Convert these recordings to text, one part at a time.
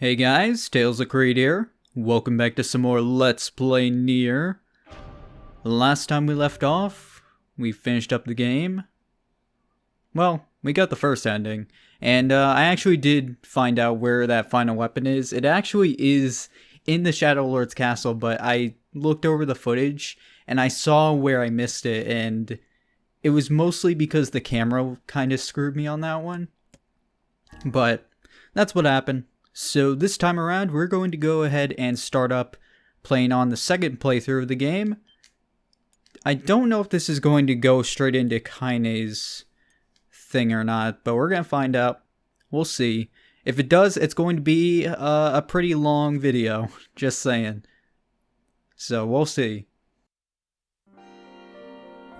Hey guys, Tales of Creed here. Welcome back to some more Let's Play NieR. Last time we left off, we finished up the game. Well, we got the first ending, and I actually did find out where that final weapon is. It actually is in the Shadow Lord's castle, but I looked over the footage, and I saw where I missed it, and it was mostly because the camera kind of screwed me on that one. But that's what happened. So this time around, we're going to go ahead and start up playing on the second playthrough of the game. I don't know if this is going to go straight into Kainé's thing or not, but we're going to find out. We'll see. If it does, it's going to be a pretty long video, just saying. So we'll see.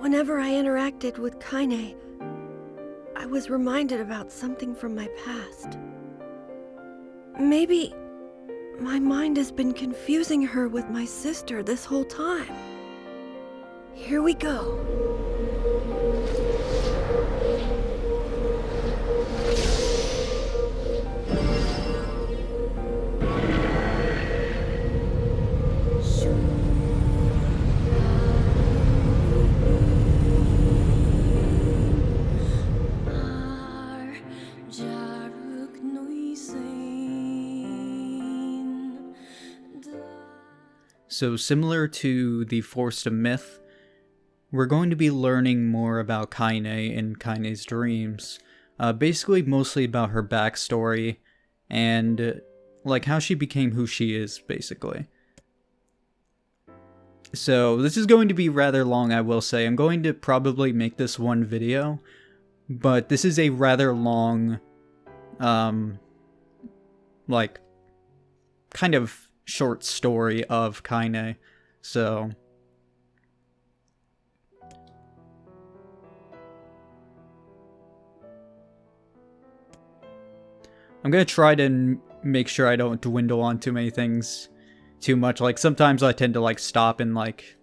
Whenever I interacted with Kaine, I was reminded about something from my past. Maybe my mind has been confusing her with my sister this whole time. Here we go. So similar to the Forced of Myth, we're going to be learning more about Kaine and Kainé's dreams. Basically mostly about her backstory and like how she became who she is, basically. So this is going to be rather long, I will say. I'm going to probably make this one video, but this is a rather long, like, kind of short story of Kaine, so I'm gonna try to make sure I don't dwindle on too many things too much. Like, sometimes I tend to like stop and like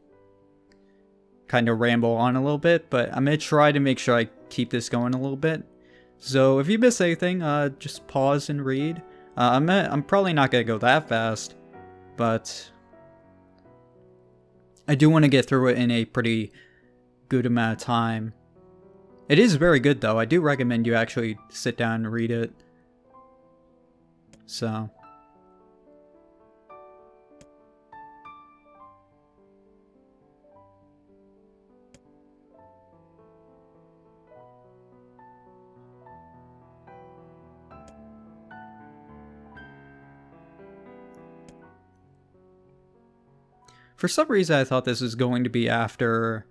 kind of ramble on a little bit, but I'm gonna try to make sure I keep this going a little bit. So if you miss anything, just pause and read. I'm probably not gonna go that fast, but I do want to get through it in a pretty good amount of time. It is very good, though. I do recommend you actually sit down and read it. So for some reason, I thought this was going to be after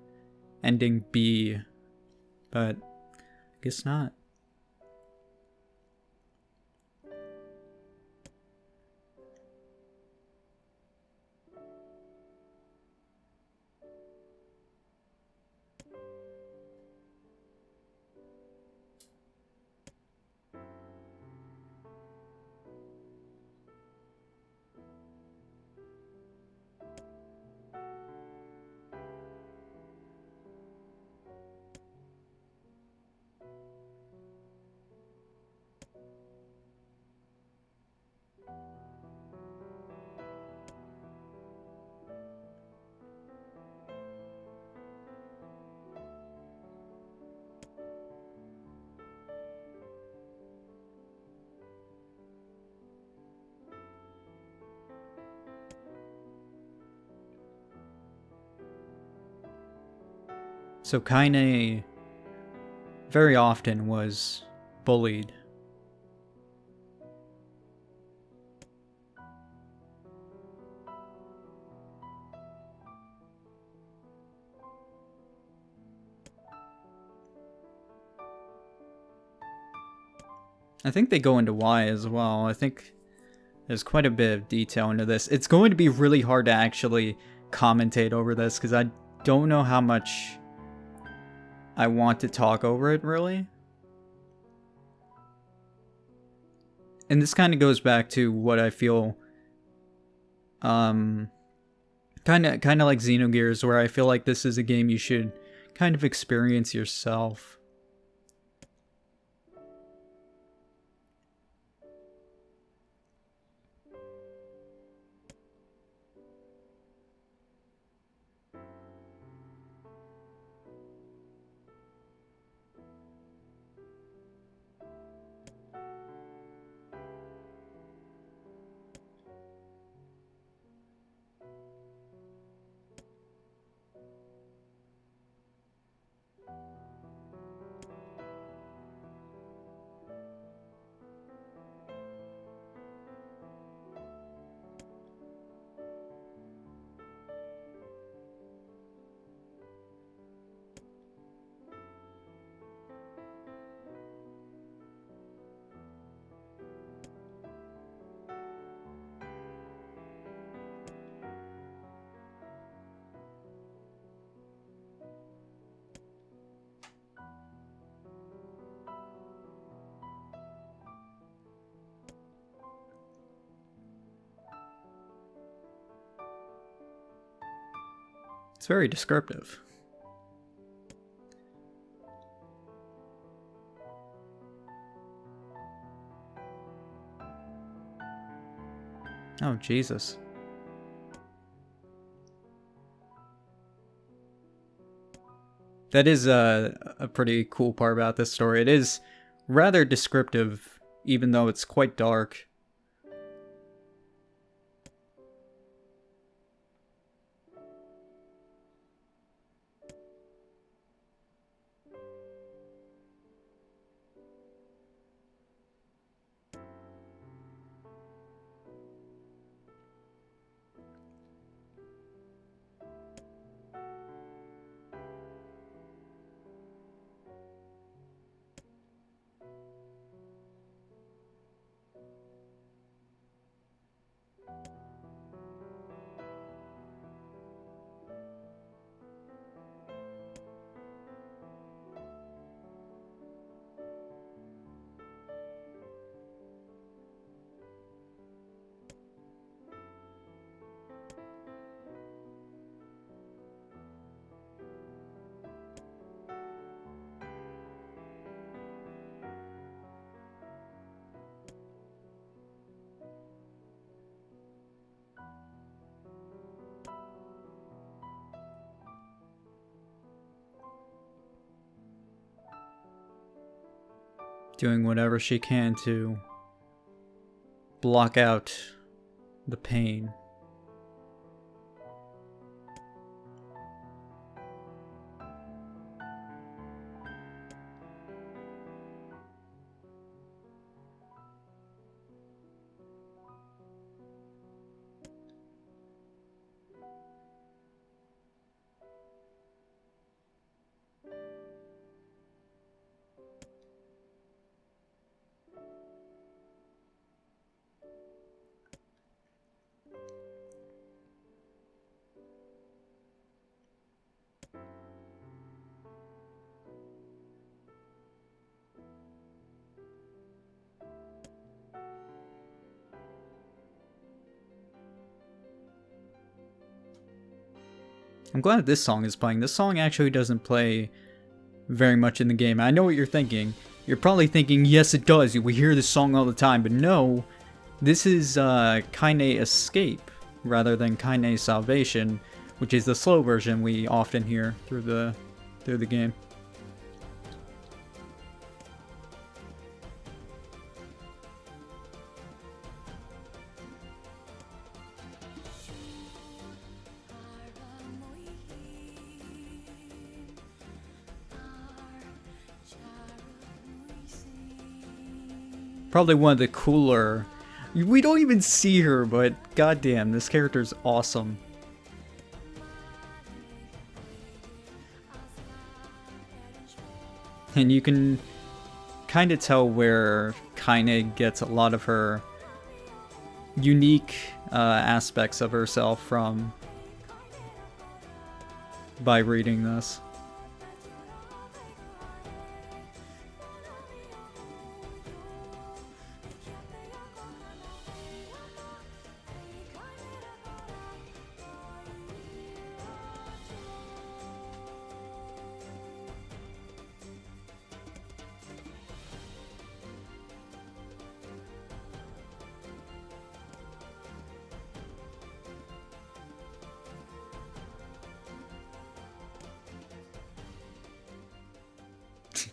ending B, but I guess not. So Kaine very often was bullied. I think they go into why as well. I think there's quite a bit of detail into this. It's going to be really hard to actually commentate over this because I don't know how much I want to talk over it, really. And this kind of goes back to what I feel, kind of like Xenogears, where I feel like this is a game you should kind of experience yourself. very descriptive. Oh, Jesus. That is a pretty cool part about this story. It is rather descriptive, even though it's quite dark. Doing whatever she can to block out the pain. I'm glad this song is playing. This song actually doesn't play very much in the game. I know what you're thinking. You're probably thinking, yes it does, we hear this song all the time, but no, this is Kainé Escape, rather than Kainé Salvation, which is the slow version we often hear through the game. Probably one of the cooler... We don't even see her, but goddamn, this character's awesome. And you can kind of tell where Kaine gets a lot of her unique aspects of herself from by reading this.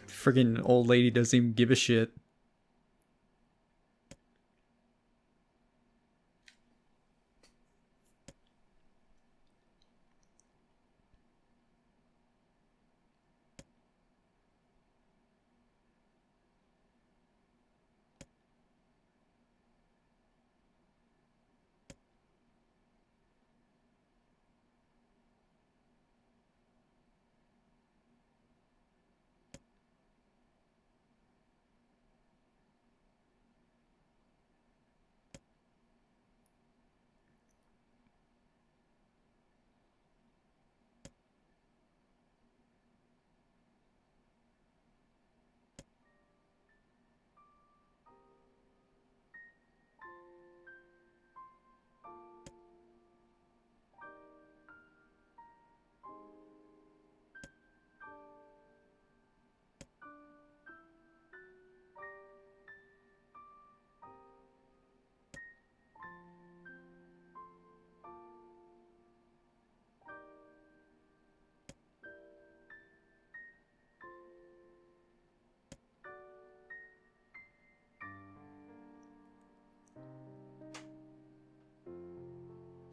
Friggin' old lady doesn't even give a shit.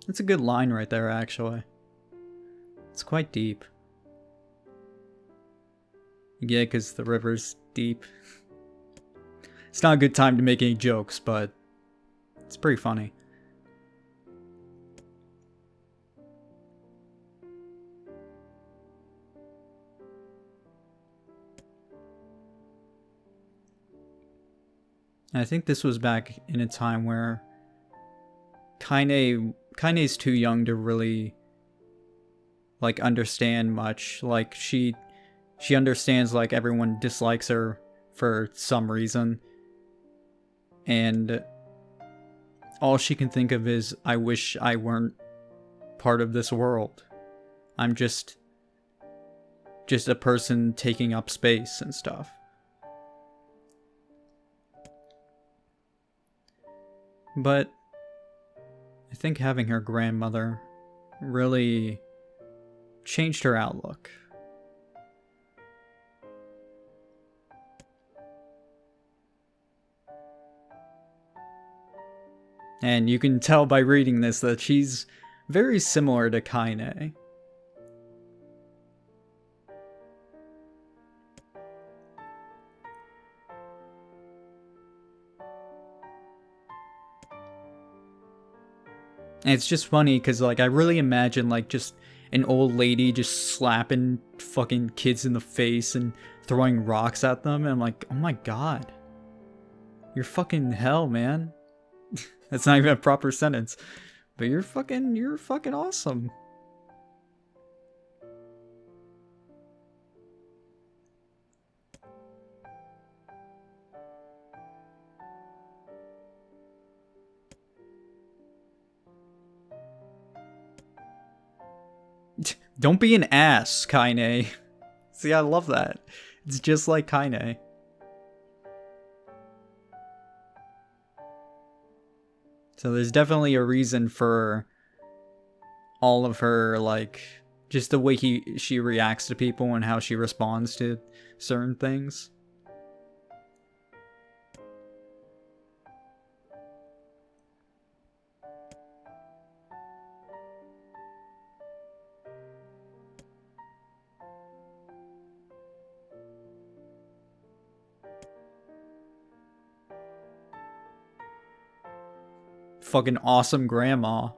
That's a good line right there, actually. It's quite deep. Yeah, because the river's deep. It's not a good time to make any jokes, but it's pretty funny. And I think this was back in a time where Kaine's too young to really like understand much. Like she understands like everyone dislikes her for some reason. And all she can think of is, I wish I weren't part of this world. I'm just a person taking up space and stuff. But I think having her grandmother really changed her outlook. And you can tell by reading this that she's very similar to Kaine. And it's just funny because, like, I really imagine, like, just an old lady just slapping fucking kids in the face and throwing rocks at them. And I'm like, oh my god. You're fucking hell, man. That's not even a proper sentence. But you're fucking awesome. Don't be an ass, Kaine. See, I love that. It's just like Kaine. So there's definitely a reason for all of her, like, just the way she reacts to people and how she responds to certain things. Fucking awesome grandma.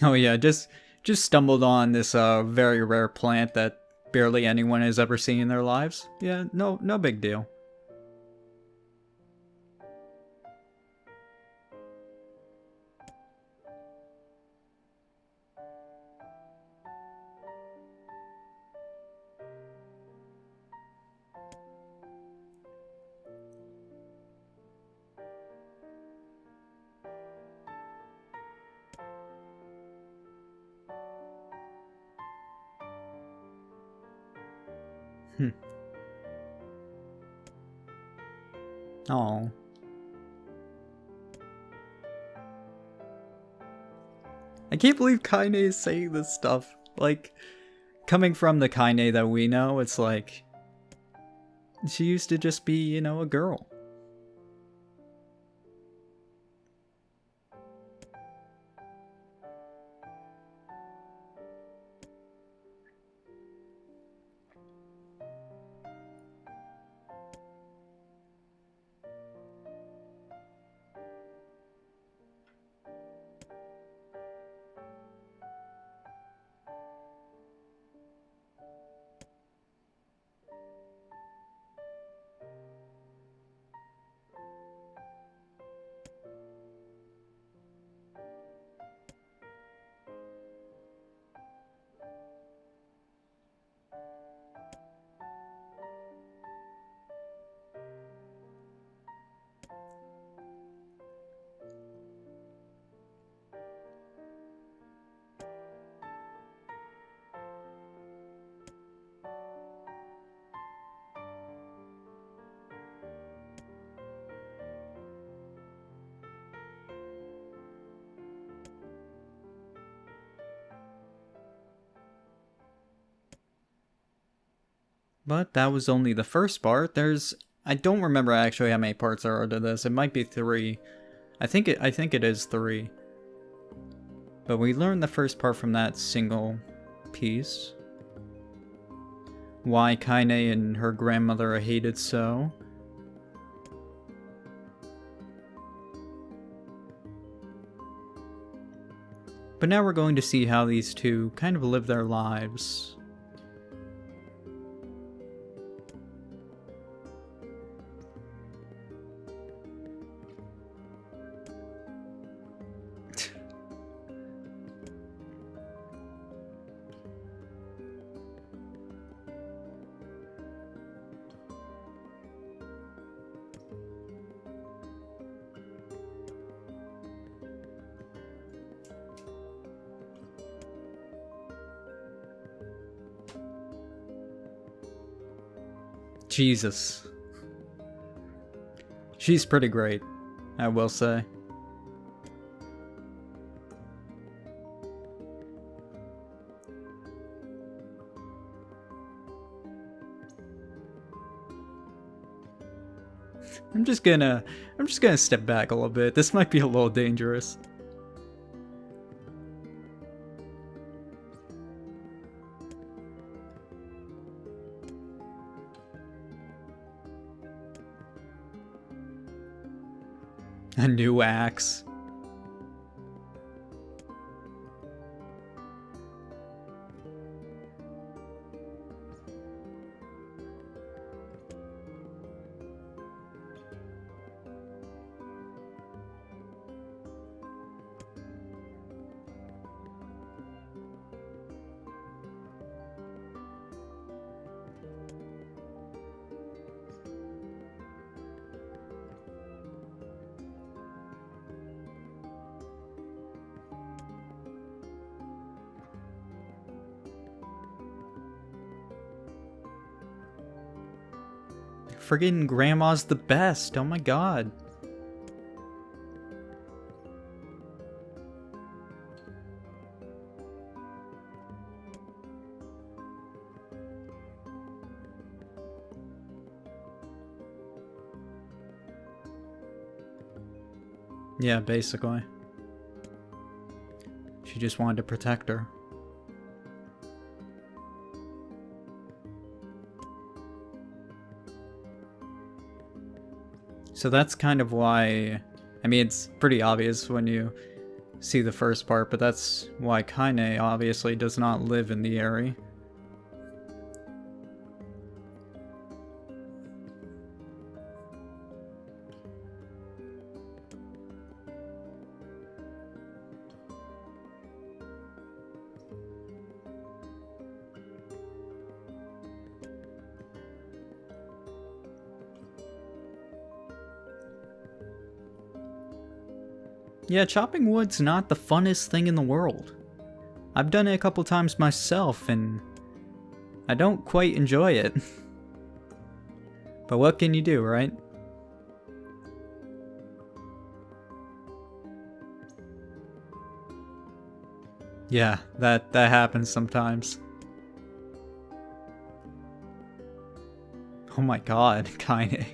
Oh yeah, just stumbled on this very rare plant that barely anyone has ever seen in their lives. Yeah, no big deal. Oh. I can't believe Kaine is saying this stuff. Like, coming from the Kaine that we know, it's like, she used to just be, you know, a girl. But that was only the first part. I don't remember actually how many parts there are to this. It might be 3. I think it is 3. But we learned the first part from that single piece. Why Kaine and her grandmother are hated so. But now we're going to see how these two kind of live their lives. Jesus. She's pretty great, I will say. I'm just gonna step back a little bit. This might be a little dangerous. A new axe. Friggin' grandma's the best. Oh my god. Yeah, basically. She just wanted to protect her. So that's kind of why, I mean, it's pretty obvious when you see the first part, but that's why Kaine obviously does not live in the area. Yeah, chopping wood's not the funnest thing in the world. I've done it a couple times myself, and I don't quite enjoy it. But what can you do, right? Yeah, that happens sometimes. Oh my god, Kaine.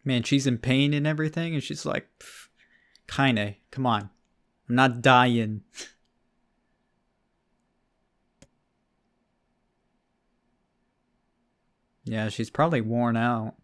Man, she's in pain and everything, and she's like, Kaine, come on. I'm not dying. Yeah, she's probably worn out.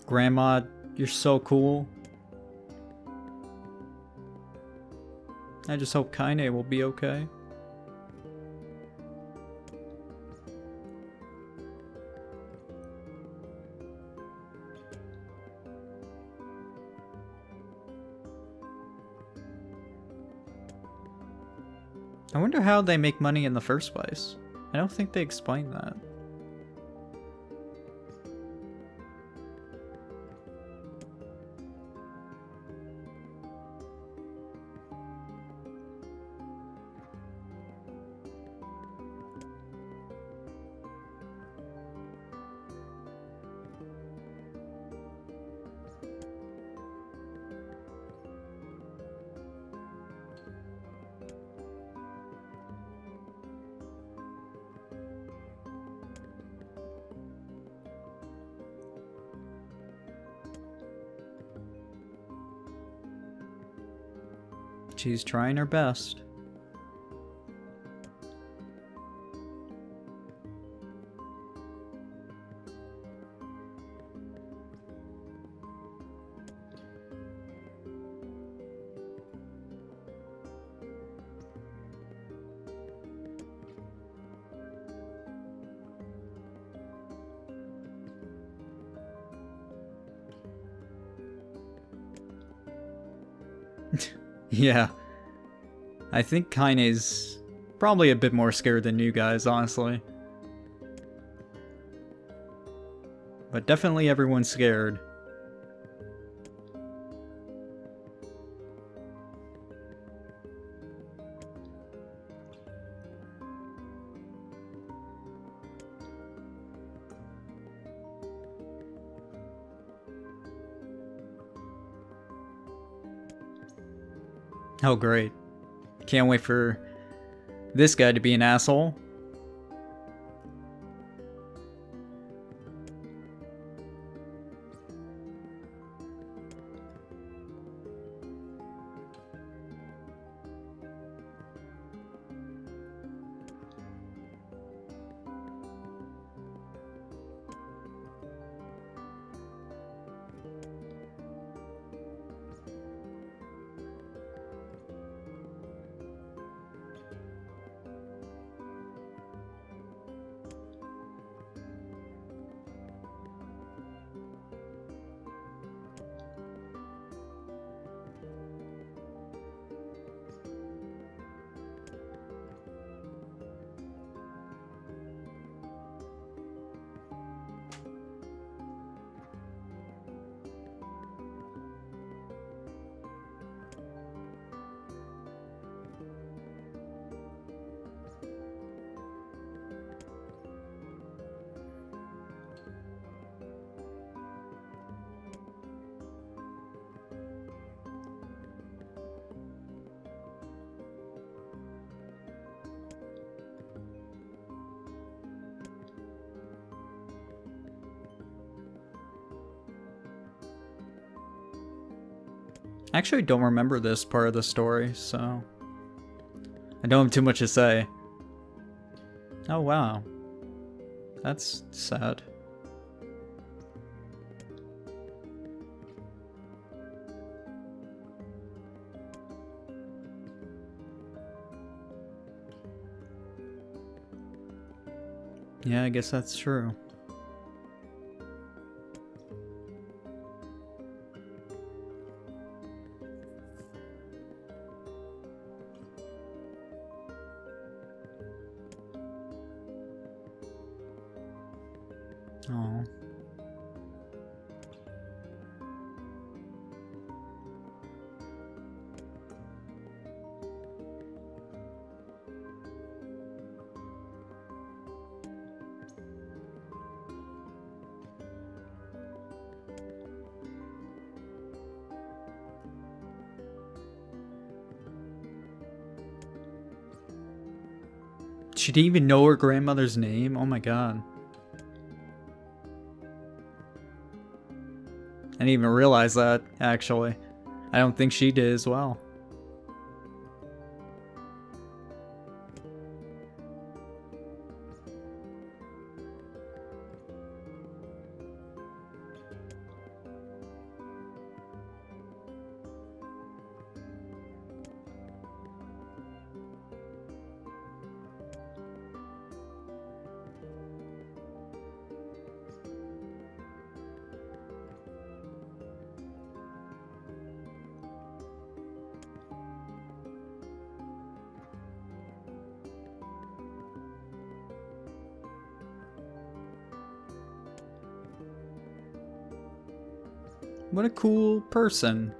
Grandma, you're so cool. I just hope Kaine will be okay. I wonder how they make money in the first place. I don't think they explain that. She's trying her best. Yeah. I think Kaine's probably a bit more scared than you guys, honestly. But definitely everyone's scared. Oh, great. Can't wait for this guy to be an asshole. I actually don't remember this part of the story, so I don't have too much to say. Oh wow. That's sad. Yeah, I guess that's true. Oh. She didn't even know her grandmother's name? Oh my god. I didn't even realize that, actually. I don't think she did as well. What a cool person.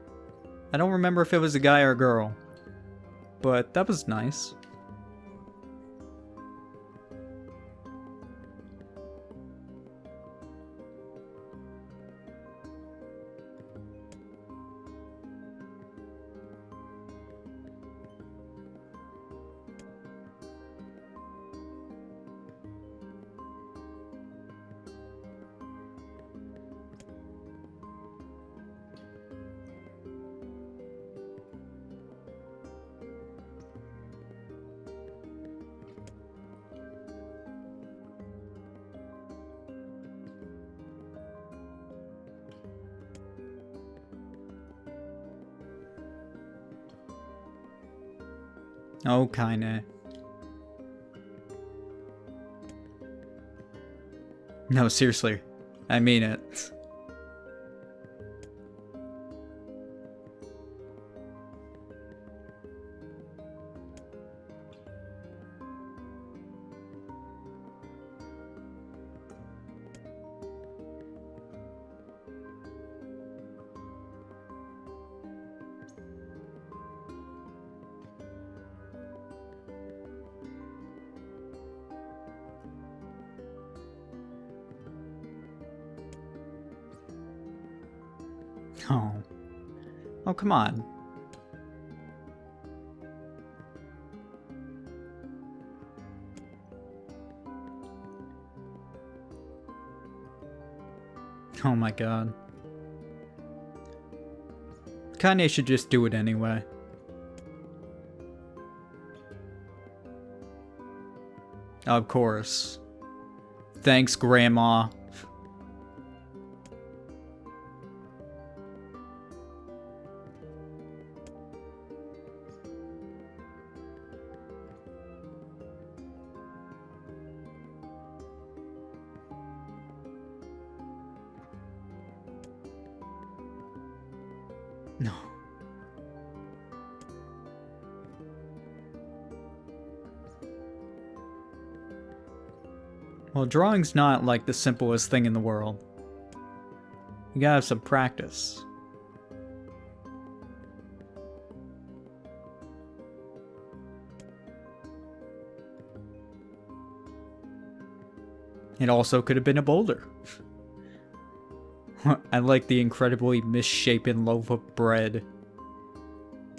I don't remember if it was a guy or a girl, but that was nice. Oh, Kainé. No, seriously. I mean it. Oh. Oh, come on. Oh my god. Kanye should just do it anyway. Of course. Thanks, Grandma. No. Well, drawing's not like the simplest thing in the world. You gotta have some practice. It also could have been a boulder. I like the incredibly misshapen loaf of bread.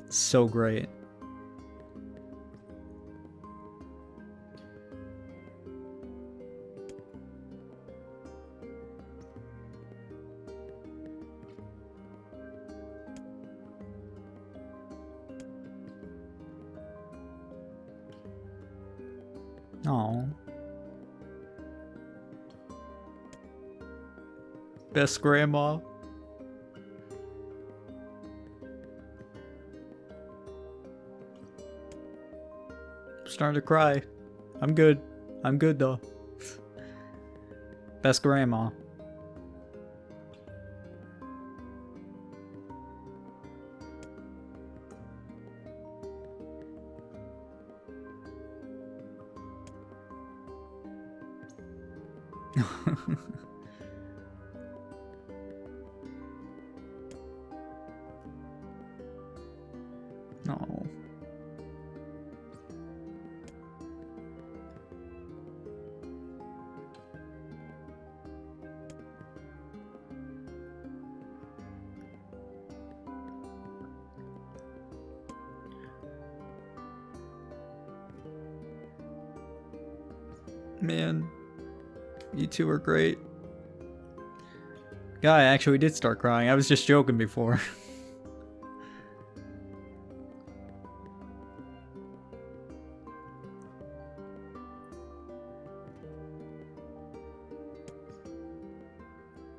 So great. Oh. Best grandma. I'm starting to cry. I'm good. I'm good though. Best grandma. Oh. Man, you two are great. Guy actually did start crying. I was just joking before.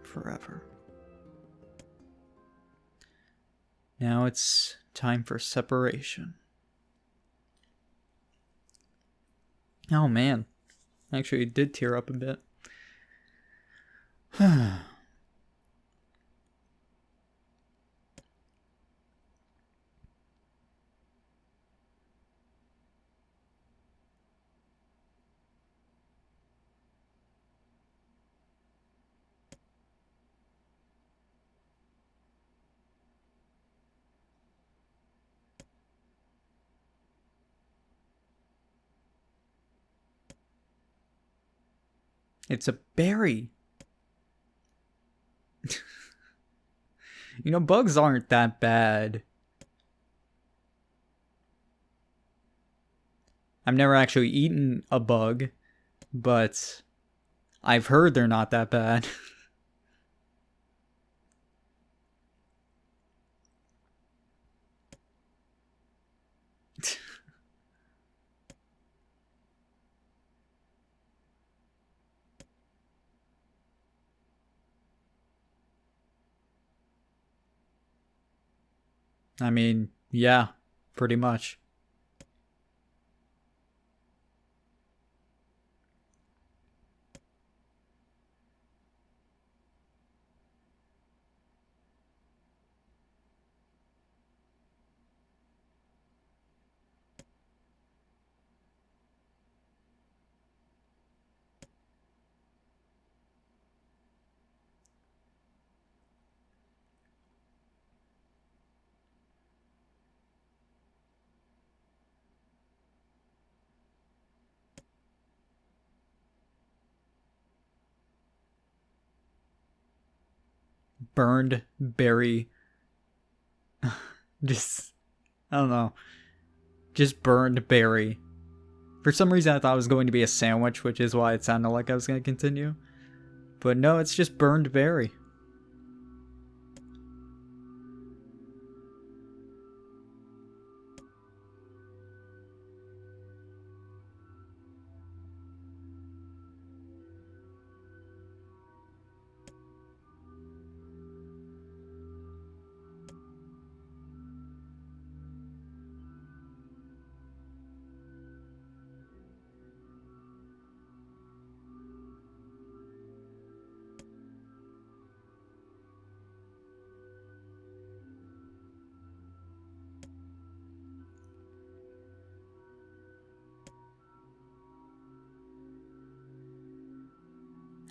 Forever. Now it's time for separation. Oh man. Actually, it did tear up a bit. It's a berry. You know, bugs aren't that bad. I've never actually eaten a bug, but I've heard they're not that bad. I mean, yeah, pretty much. Burned berry. Just, I don't know. Just burned berry. For some reason, I thought it was going to be a sandwich, which is why it sounded like I was going to continue. But no, it's just burned berry.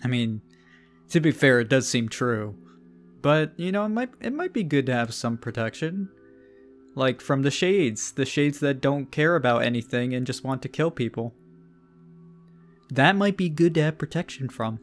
I mean, to be fair, it does seem true. But, you know, it might be good to have some protection. Like from the shades that don't care about anything and just want to kill people. That might be good to have protection from.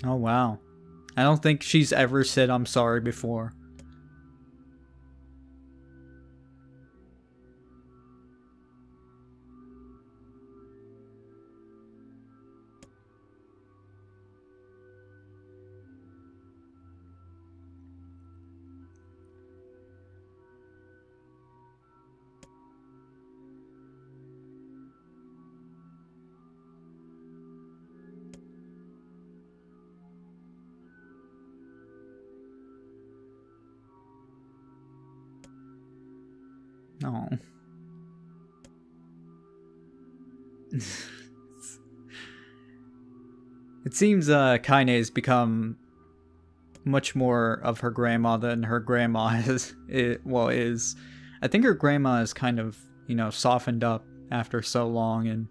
Oh wow. I don't think she's ever said I'm sorry before. Oh. It seems Kaine has become much more of her grandma than her grandma is. I think her grandma is kind of, softened up after so long, and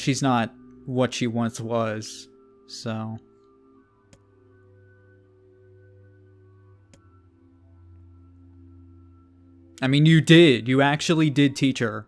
she's not what she once was. So I mean, you actually did teach her.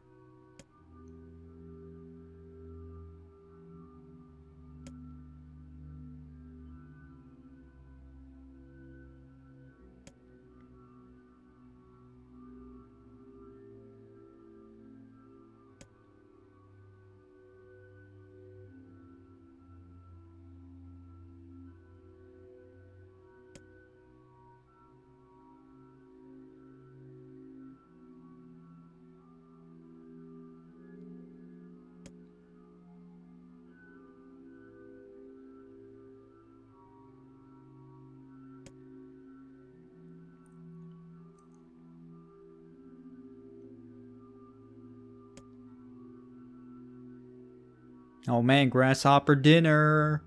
Oh man, grasshopper dinner.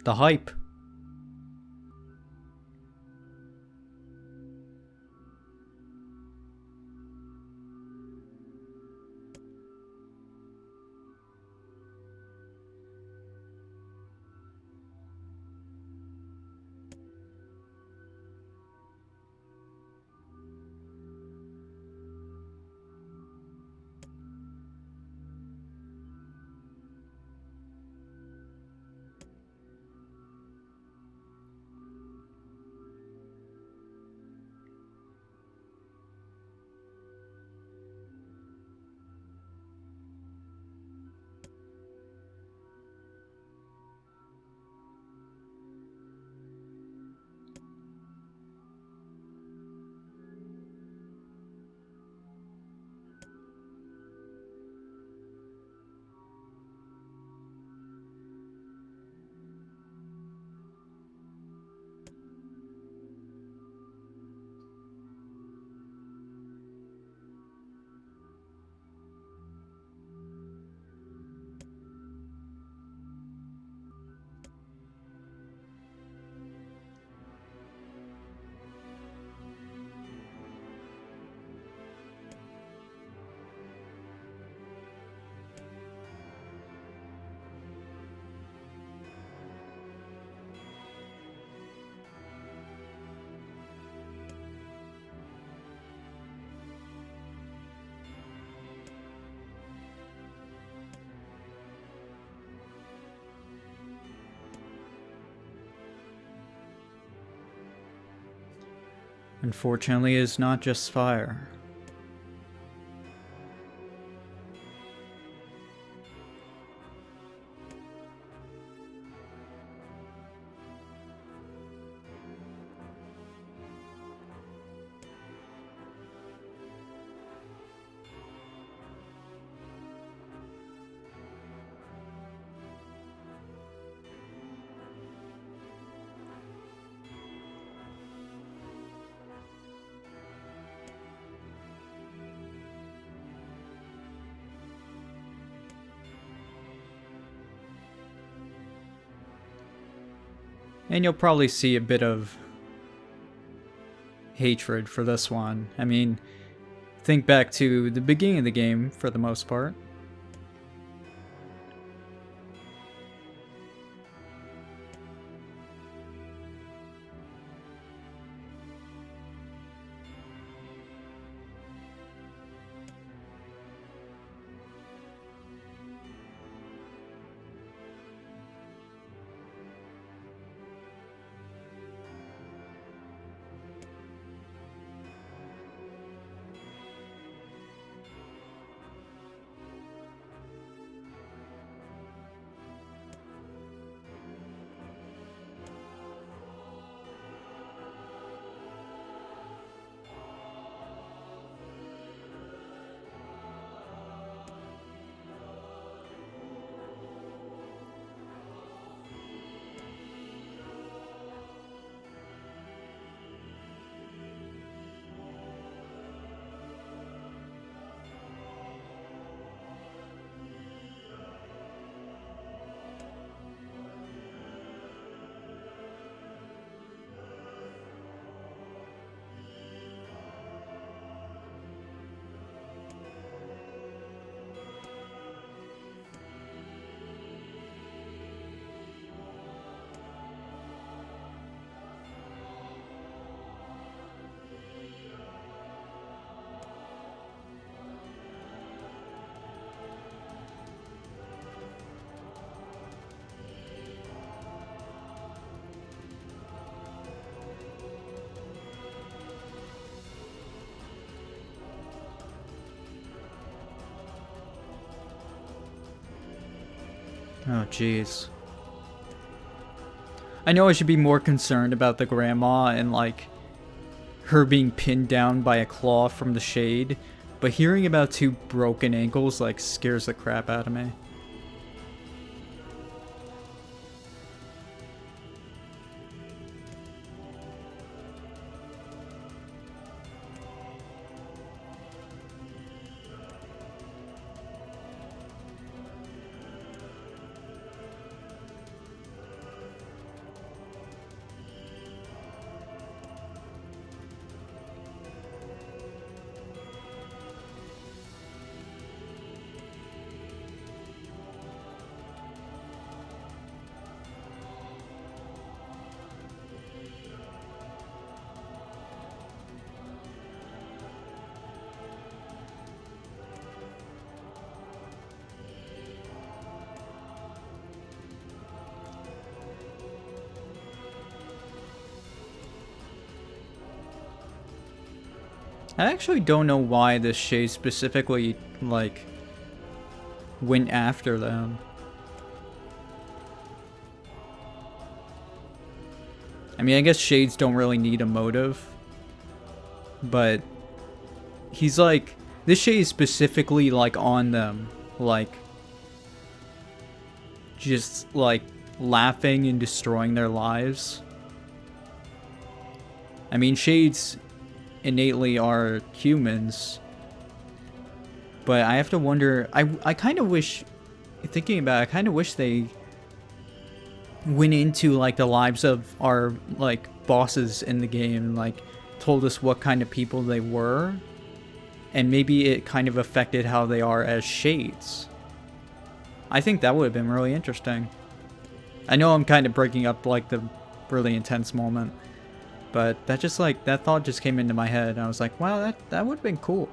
The hype. Unfortunately, it's not just fire. And you'll probably see a bit of hatred for this one. I mean, think back to the beginning of the game for the most part. Oh, jeez. I know I should be more concerned about the grandma and, like, her being pinned down by a claw from the shade, but hearing about 2 broken ankles, like, scares the crap out of me. I actually don't know why this shade specifically, like, went after them. I mean, I guess shades don't really need a motive, but he's like, this shade is specifically, like, on them, like, just, like, laughing and destroying their lives. I mean, shades innately are humans, but I have to wonder, I kind of wish, thinking about it, I kind of wish they went into, like, the lives of our, like, bosses in the game and, like, told us what kind of people they were, and maybe it kind of affected how they are as shades. I think that would have been really interesting. I know I'm kind of breaking up, like, the really intense moment, but that just, like, that thought just came into my head, and I was like, wow, that would have been cool.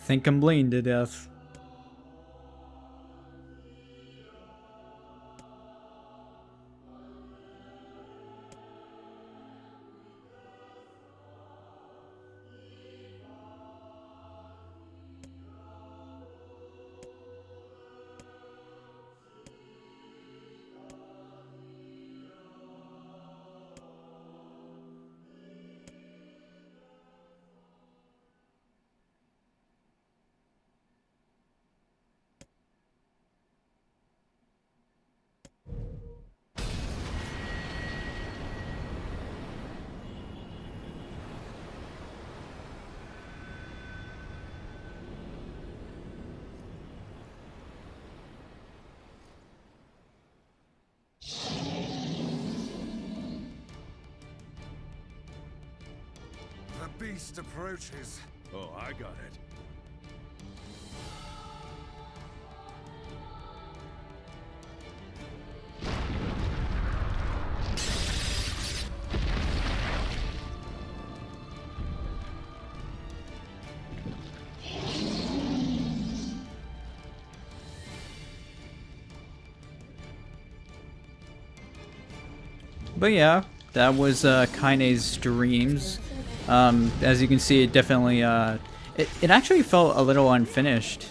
think I'm bleeding to death. The beast approaches. Oh, I got it. But yeah, that was Kaine's dreams. As you can see, it definitely it actually felt a little unfinished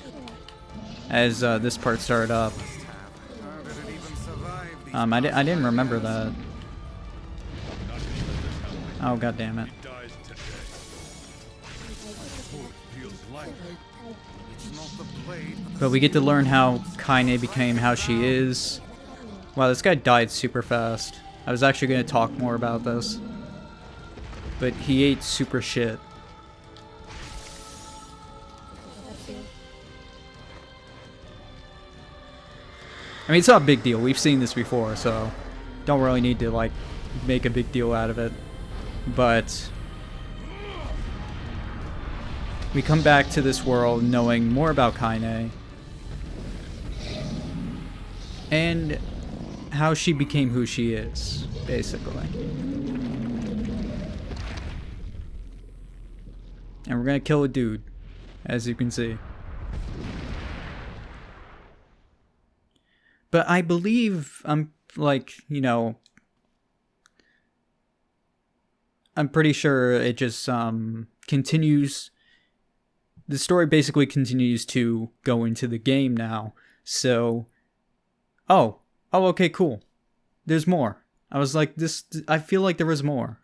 as this part started up. How did it even survive these I didn't remember years? that. Oh, god damn it. He dies today. Oh, it feels light. It's not the blade, But we get to learn how Kaine became how she is. Wow, this guy died super fast. I was actually going to talk more about this. But he ate super shit. I mean, it's not a big deal. We've seen this before, so don't really need to, like, make a big deal out of it. But we come back to this world knowing more about Kaine. And how she became who she is, basically. And we're gonna kill a dude, as you can see. But I believe, I'm like, you know, I'm pretty sure it just continues. The story basically continues to go into the game now. So, oh, okay, cool. There's more. I was like, I feel like there was more.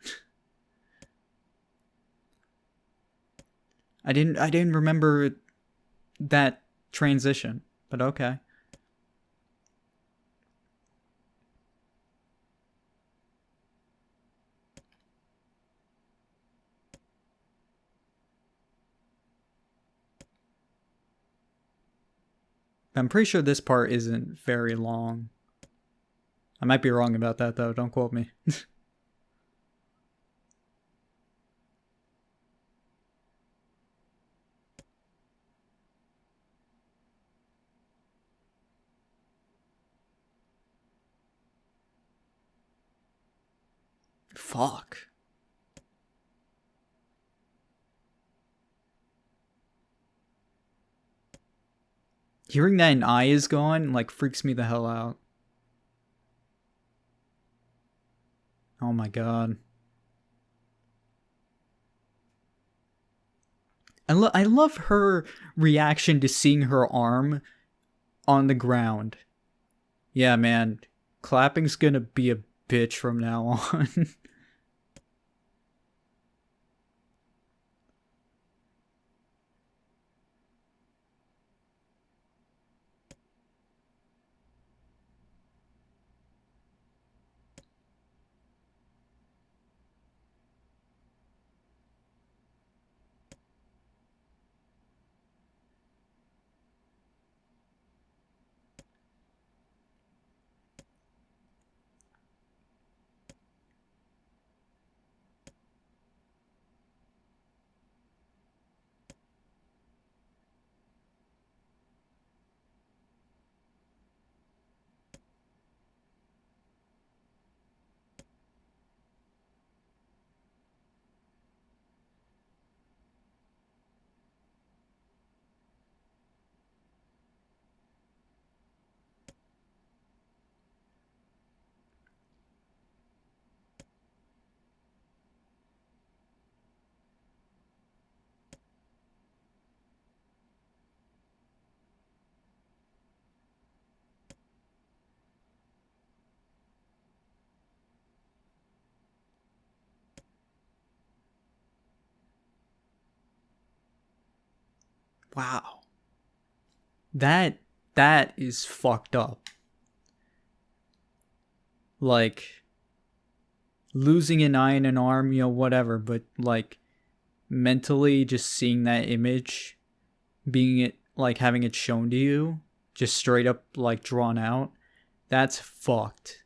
I didn't remember that transition, but okay. I'm pretty sure this part isn't very long. I might be wrong about that, though. Don't quote me. Fuck. Hearing that an eye is gone, like, freaks me the hell out. Oh my god. I love her reaction to seeing her arm on the ground. Yeah, man. Clapping's gonna be a bitch from now on. Wow. That is fucked up. Like, losing an eye and an arm, you know, whatever, but like mentally just seeing that image, being it like having it shown to you, just straight up like drawn out, that's fucked.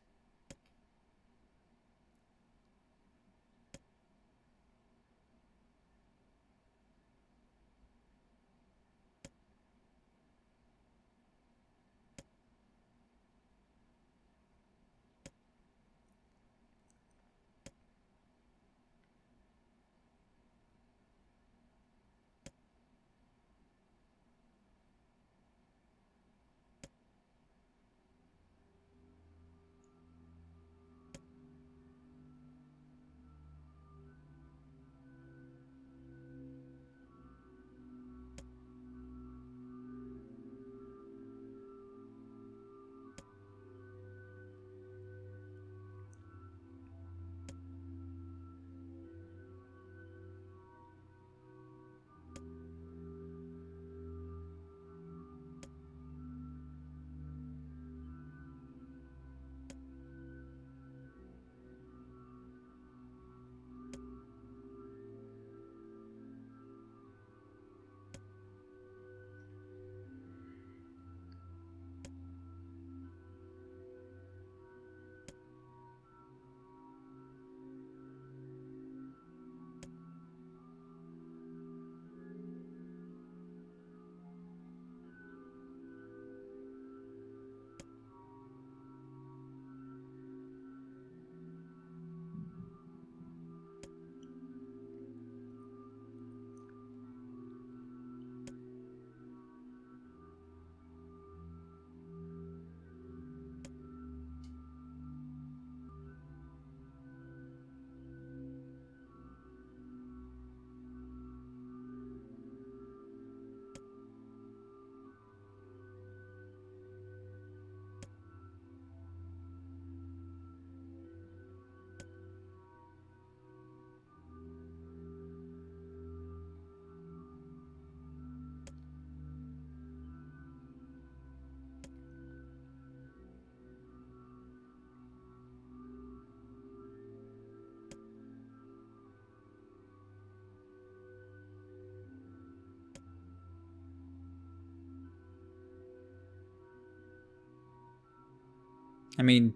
I mean,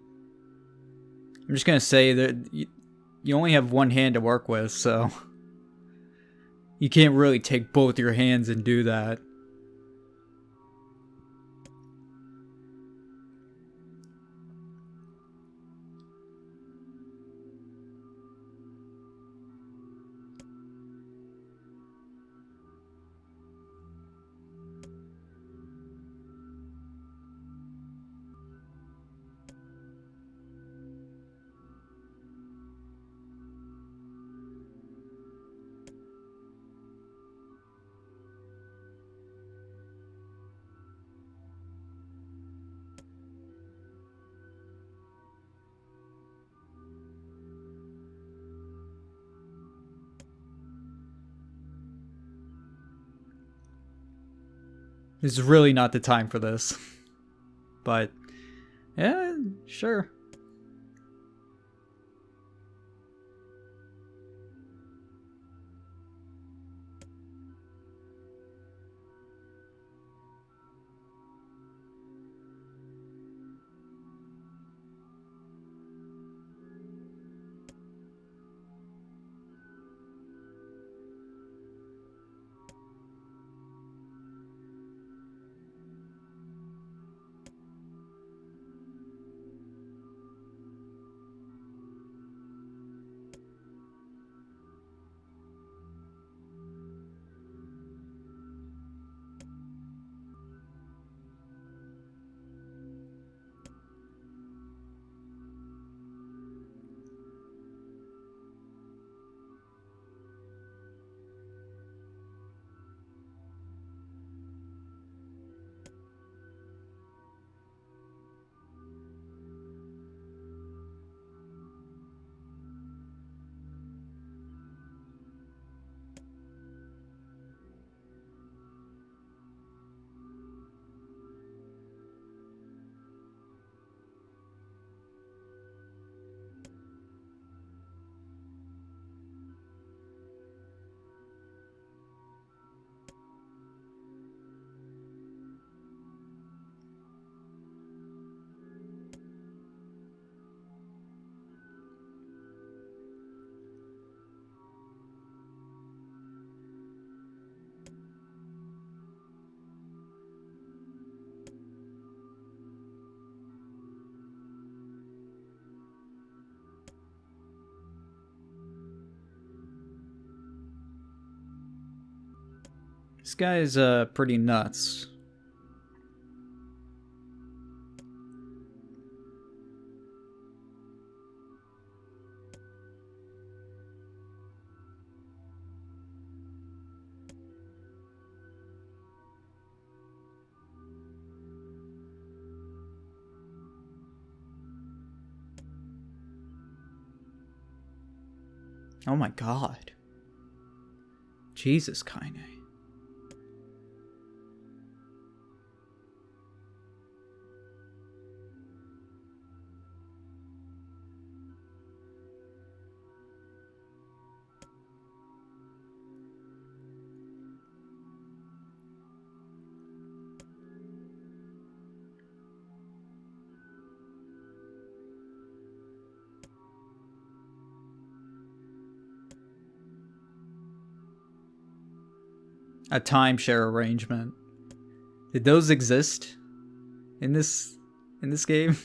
I'm just gonna say that you only have one hand to work with, so you can't really take both your hands and do that. This is really not the time for this. But, yeah, sure. guy is pretty nuts. Oh my god. Jesus, Kaine. A timeshare arrangement. Did those exist in this game?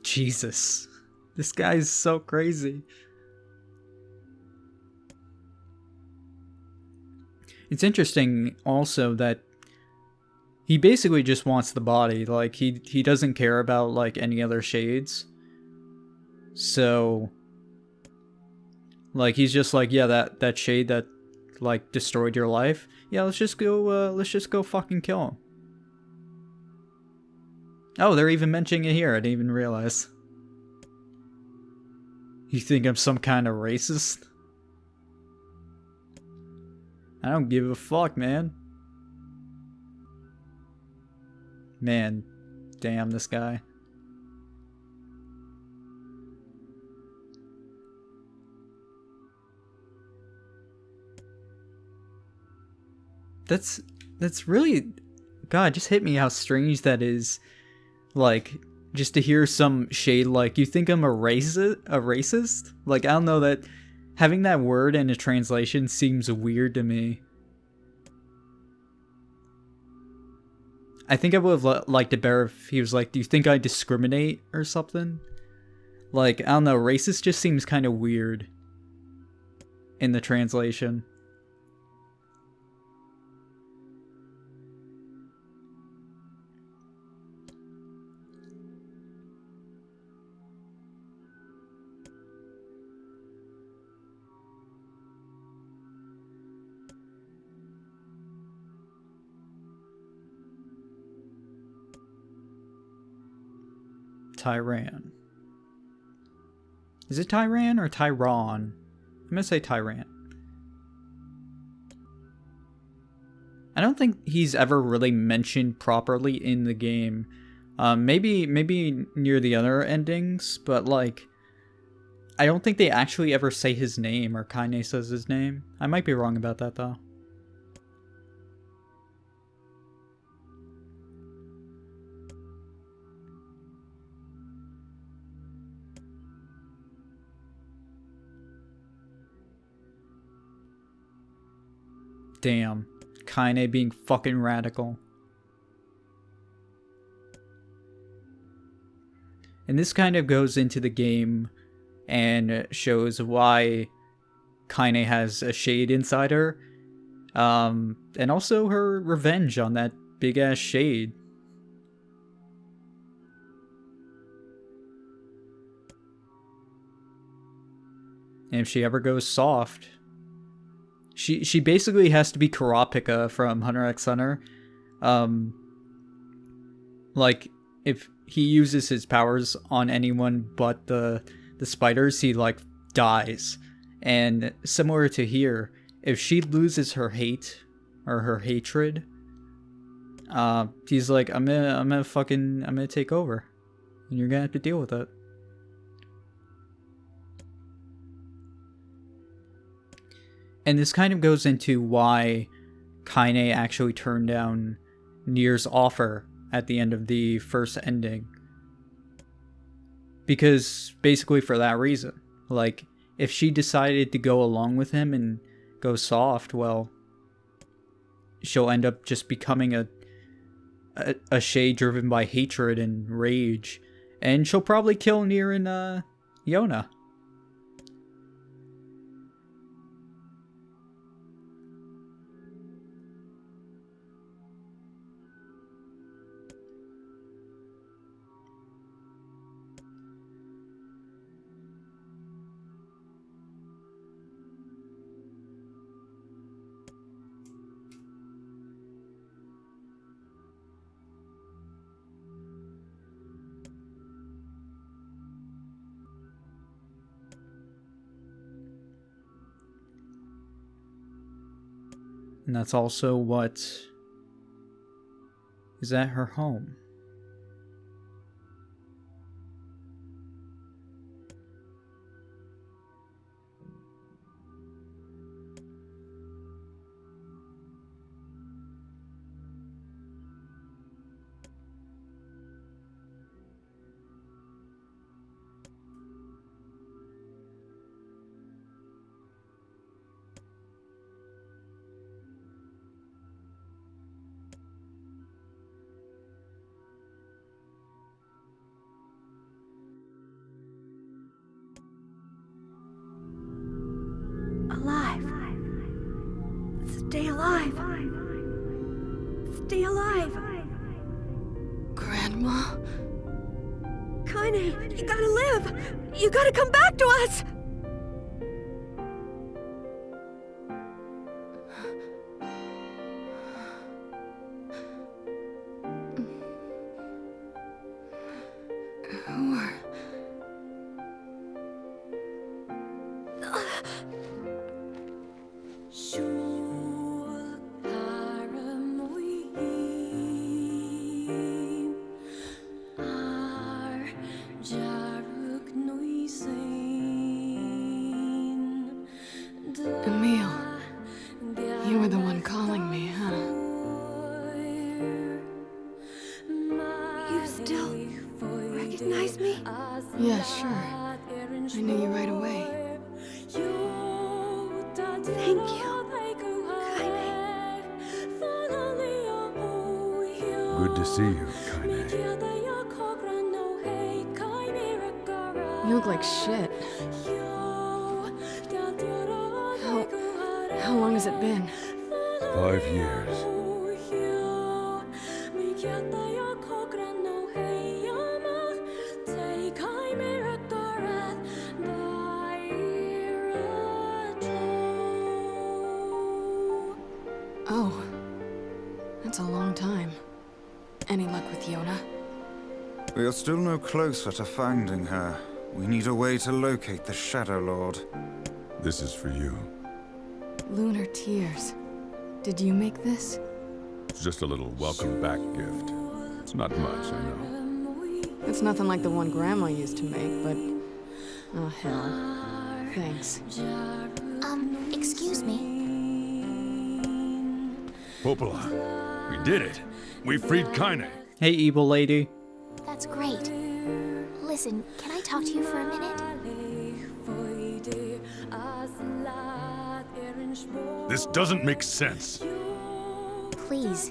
Jesus. This guy is so crazy. It's interesting also that he basically just wants the body. Like, he doesn't care about, like, any other shades. So, like, he's just like, yeah, that shade that, like, destroyed your life. Yeah, let's just go fucking kill him. Oh, they're even mentioning it here. I didn't even realize. You think I'm some kind of racist? I don't give a fuck, man. Man, damn this guy. That's really, God, just hit me how strange that is. Like, just to hear some shade like, you think I'm a racist? Like, I don't know, that having that word in a translation seems weird to me. I think I would have liked it better if he was like, do you think I discriminate or something? Like, I don't know, racist just seems kind of weird in the translation. Tyran. Is it Tyran or Tyron? I'm gonna say Tyran. I don't think he's ever really mentioned properly in the game. Maybe near the other endings, but like, I don't think they actually ever say his name, or Kaine says his name. I might be wrong about that though. Damn. Kaine being fucking radical. And this kind of goes into the game and shows why Kaine has a shade inside her. And also her revenge on that big ass shade. And if she ever goes soft, She basically has to be Kurapika from Hunter x Hunter. Like, if he uses his powers on anyone but the spiders, he, like, dies. And similar to here, if she loses her hate, or her hatred, he's like, I'm gonna take over. And you're gonna have to deal with it. And this kind of goes into why Kaine actually turned down NieR's offer at the end of the first ending. Because basically for that reason. Like, if she decided to go along with him and go soft, well, she'll end up just becoming a Shay driven by hatred and rage. And she'll probably kill NieR and Yona. And that's also what is at her home. Alive. Stay alive. Stay alive. Grandma? Kaine, you gotta live. You gotta come back to us. Who are... Emil, you were the one calling me, huh? You still recognize me? Yeah, sure. I knew you right away. Thank you, Kaine. Good to see you, Kaine. You look like shit. How long has it been? 5 years. Oh, that's a long time. Any luck with Yona? We are still no closer to finding her. We need a way to locate the Shadow Lord. This is for you. Lunar tears. Did you make this? It's just a little welcome back gift. It's not much, I know. It's nothing like the one Grandma used to make, but... oh, hell. Thanks. Excuse me. Popola, we did it. We freed Kaine. Hey, evil lady. That's great. Listen, can I talk to you for a minute? This doesn't make sense. Please,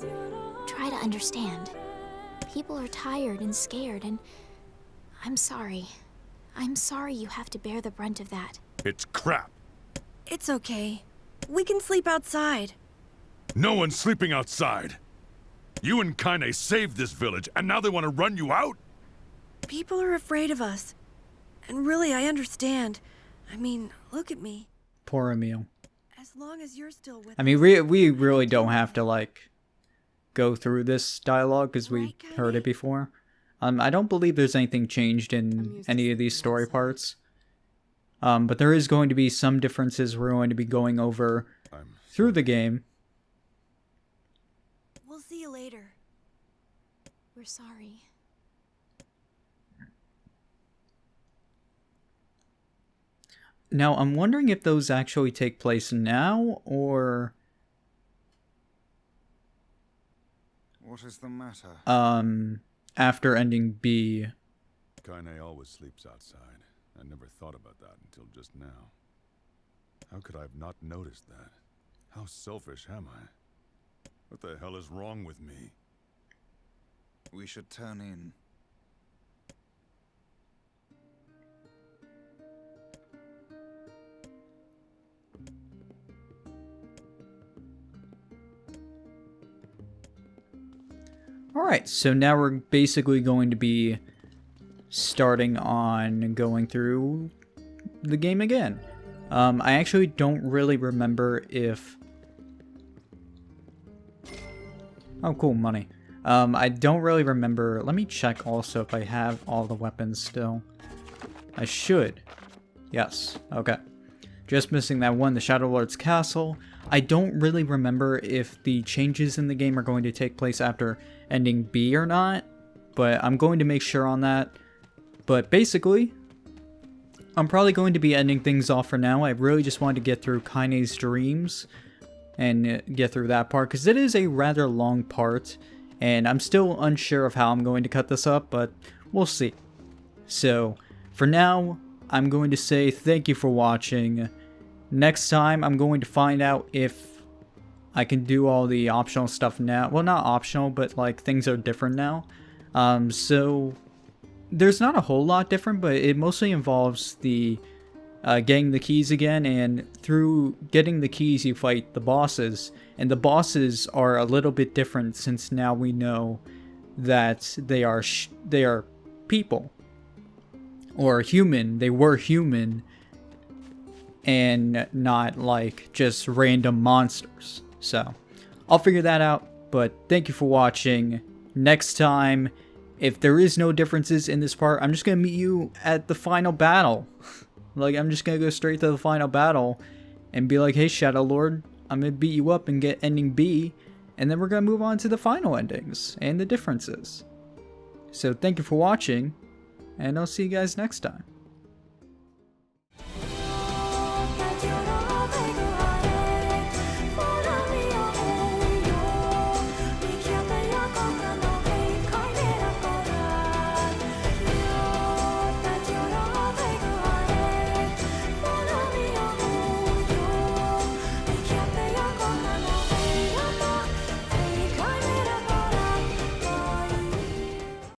try to understand. People are tired and scared, and I'm sorry. I'm sorry you have to bear the brunt of that. It's crap. It's okay. We can sleep outside. No one's sleeping outside. You and Kaine saved this village, and now they want to run you out? People are afraid of us. And really, I understand. I mean, look at me. Poor Emil. As long as you're still with I mean, we really don't have to, like, go through this dialogue because we Right, Kaine? heard it before. I don't believe there's anything changed in any of these story parts. But there is going to be some differences we're going to be going over through the game. We'll see you later. We're sorry. Now, I'm wondering if those actually take place now, or... What is the matter? After ending B. Kaine always sleeps outside. I never thought about that until just now. How could I have not noticed that? How selfish am I? What the hell is wrong with me? We should turn in. Alright, so now we're basically going to be starting on going through the game again. I actually don't really remember if... Oh, cool, money. I don't really remember... Let me check also if I have all the weapons still. I should. Yes, okay. Just missing that one, the Shadow Lord's Castle. I don't really remember if the changes in the game are going to take place after ending B or not, but I'm going to make sure on that. But basically, I'm probably going to be ending things off for now. I really just wanted to get through Kaine's dreams and get through that part, because it is a rather long part, and I'm still unsure of how I'm going to cut this up, but we'll see. So, for now, I'm going to say thank you for watching. Next time, I'm going to find out if I can do all the optional stuff now. Well, not optional, but like things are different now. So there's not a whole lot different, but it mostly involves the getting the keys again, and through getting the keys you fight the bosses, and the bosses are a little bit different since now we know that they are people, or human. They were human and not like just random monsters. So I'll figure that out, but thank you for watching. Next time, if there is no differences in this part, I'm just gonna meet you at the final battle. Like, I'm just gonna go straight to the final battle and be like, hey, Shadow Lord, I'm gonna beat you up and get ending B, and then we're gonna move on to the final endings and the differences. So thank you for watching, and I'll see you guys next time.